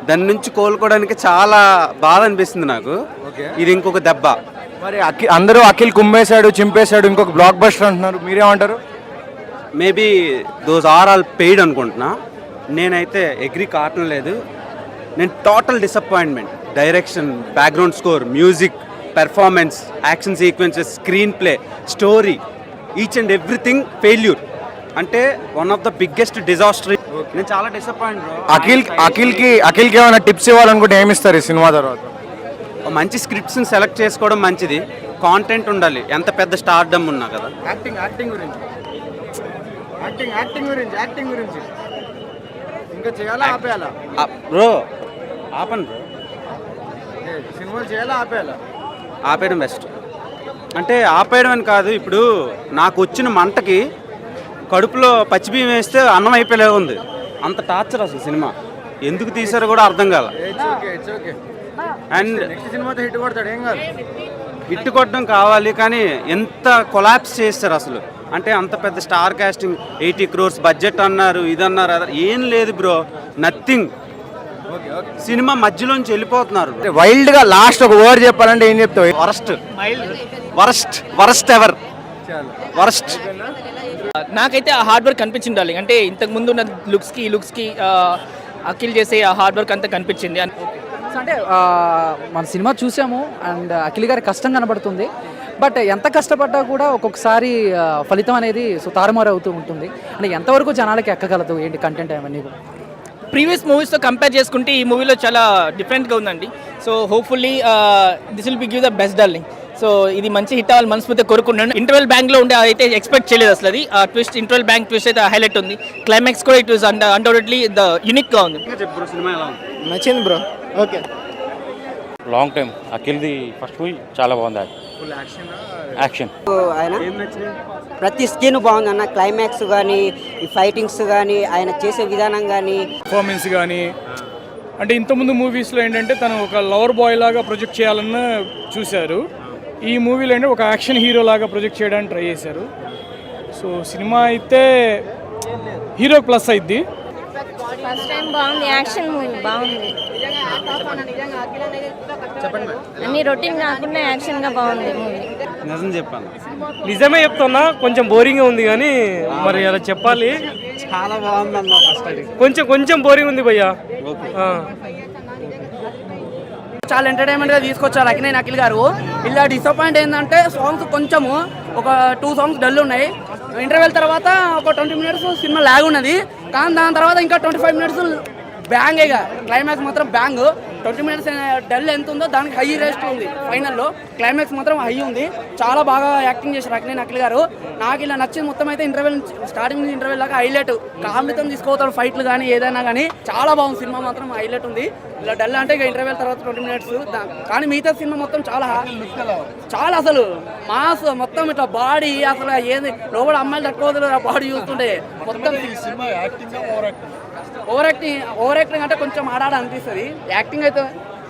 దాని నుంచి కోలుకోవడానికి చాలా బాధ అనిపిస్తుంది నాకు. ఇది ఇంకొక దెబ్బ. మరి అందరూ అఖిల్ కుమ్మేశాడు, చింపేశాడు, ఇంకొక బ్లాక్ బస్టర్ అంటున్నారు, మీరేమంటారు? Maybe those are all paid అనుకుంటున్నా. నేనైతే అగ్రీ కావటం లేదు. నేను total disappointment. Direction, background score, music, performance, action sequences, screenplay, story, each and everything failure. అంటే one of the biggest disaster. నేను చాలా డిసప్పాయింట్. అఖిల్కి ఏమైనా టిప్స్ ఇవ్వాలనుకుంటే ఏమిస్తారు ఈ సినిమా తర్వాత? మంచి స్క్రిప్ట్స్ని సెలెక్ట్ చేసుకోవడం మంచిది. కాంటెంట్ ఉండాలి, ఎంత పెద్ద స్టార్డమ్ ఉన్నా కదా. యాక్టింగ్ గురించి ఇంకా చేయాలా ఆపేయాలా? బ్రో ఆపండి బ్రో. సినిమాలు చేయాలా ఆపేయాలా? ఆపేయడం బెస్ట్. అంటే ఆపేయడం అని కాదు, ఇప్పుడు నాకు వచ్చిన మంటకి కడుపులో పచ్చిబియ్యం వేస్తే అన్నం అయిపోయే ఉంది. అంత టార్చర్ అసలు సినిమా. ఎందుకు తీసారో కూడా అర్థం కాల. అండ్ హిట్ కొట్టడం కావాలి, కానీ ఎంత కొలాప్స్ చేస్తారు అసలు. అంటే అంత పెద్ద స్టార్ కాస్టింగ్, 80 crores బడ్జెట్ అన్నారు, ఇదన్నారు, ఏం లేదు బ్రో, నథింగ్. సినిమా మధ్యలోంచి వెళ్ళిపోతున్నారు. వైల్డ్ గా లాస్ట్ ఒక వర్డ్ చెప్పాలంటే ఏం చెప్తావు? Worst ever. నాకైతే ఆ హార్డ్ వర్క్ కనిపించింది డార్లింగ్. అంటే ఇంతకు ముందు ఉన్న లుక్స్కి అఖిల్ చేసే ఆ హార్డ్ వర్క్ అంతా కనిపించింది. అంటే మన సినిమా చూసాము అండ్ అఖిల్ గారి కష్టం కనబడుతుంది. బట్ ఎంత కష్టపడ్డా కూడా ఒక్కొక్కసారి ఫలితం అనేది తారుమారు అవుతూ ఉంటుంది. అంటే ఎంతవరకు జనాలకి ఎక్కగలదు ఏంటి కంటెంట్ అవన్నీ కూడా ప్రీవియస్ మూవీస్తో కంపేర్ చేసుకుంటే ఈ మూవీలో చాలా డిఫరెంట్గా ఉందండి. So hopefully this will be give the best darling. So ఇది మంచి హిట్ అవ్వాలి మనస్ఫూర్తిగా కోరుకున్నాను. ఇంటర్వెల్ బ్యాంక్లో ఉండే అయితే ఎక్స్పెక్ట్ చేయలేదు అసలు. అది ట్విస్ట్, ఇంటర్వెల్ బ్యాంక్ ట్విస్ట్ అయితే హైలైట్ ఉంది. క్లైమాక్స్ కూడా ఇట్ వాస్ అన్డౌటెడ్లీ ద యూనిక్గా ఉంది. నచ్చింది బ్రో. ఓకే. లాంగ్ టైం అఖిల్ది ఫస్ట్ మూవీ చాలా బాగుంది. యాక్షన్ ఆయన ప్రతి స్కిన్ బాగుంది అన్న. క్లైమాక్స్ కానీ, ఈ ఫైటింగ్స్ కానీ, ఆయన చేసే విధానం కానీ, పర్ఫార్మెన్స్ కానీ. అంటే ఇంతకుముందు మూవీస్లో ఏంటంటే తను ఒక లవర్ బాయ్ లాగా ప్రొజెక్ట్ చేయాలన్న చూశారు. ఈ మూవీలో అంటే ఒక యాక్షన్ హీరో లాగా ప్రొజెక్ట్ చేయడానికి ట్రై చేశారు. సో సినిమా అయితే హీరో ప్లస్ అయింది. ఫస్ట్ టైం బాగుంది, యాక్షన్ మూవీ బాగుంది. అన్ని రొటీన్ కాకుండా యాక్షన్ గా బాగుంది మూవీ. నిజం చెప్పాను, నిజమే చెప్తున్నా. కొంచెం బోరింగ్ ఉంది కానీ మరి అలా చెప్పాలి. చాలా బాగుంది అన్న. కొంచెం బోరింగ్ ఉంది భయ్యా. చాలా ఎంటర్టైన్మెంట్ గా తీసుకొచ్చారు అఖిల్ గారు. ఇలా డిసప్పాయింట్ ఏంటంటే సాంగ్స్ కొంచెము ఒక 2 songs డల్ ఉన్నాయి. ఇంటర్వెల్ తర్వాత ఒక 20 minutes సినిమా లాగ్ ఉన్నది. కానీ దాని తర్వాత ఇంకా 25 minutes బ్యాంగ్. ఇక క్లైమాక్స్ మాత్రం బ్యాంగ్. 20 minutes డల్ ఎంత ఉందో దానికి హై రేస్ట్ ఉంది. ఫైనల్లో క్లైమాక్స్ మాత్రం హై ఉంది. చాలా బాగా యాక్టింగ్ చేశారు అఖిల్ గారు. నాకు ఇలా నచ్చింది మొత్తం అయితే ఇంటర్వెల్, స్టార్టింగ్ నుంచి ఇంటర్వెల్ దాకా హైలైట్. కామితం తీసుకోతాడు ఫైట్లు కానీ ఏదైనా కానీ. చాలా బాగుంది సినిమా మాత్రం, హైలైట్ ఉంది. ఇలా డల్ అంటే ఇక ఇంటర్వెల్ తర్వాత 20 minutes. కానీ మిగతా సినిమా మొత్తం చాలా అసలు మాస్ మొత్తం ఇట్లా బాడీ అసలు ఏది లోపల అమ్మాయిలు తక్కువ బాడీ చూస్తుంటే మొత్తం ఓవర్ యాక్టింగ్ అంటే కొంచెం ఆడాడ అనిపిస్తుంది. యాక్టింగ్ అయితే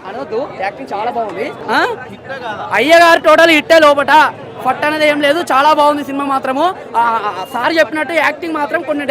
అనొద్దు, యాక్టింగ్ చాలా బాగుంది. అయ్యగారు టోటల్ హిట్టే లోపట. ఫట్ అనేది ఏం లేదు, చాలా బాగుంది సినిమా మాత్రము. సార్ చెప్పినట్టు యాక్టింగ్ మాత్రం కొన్ని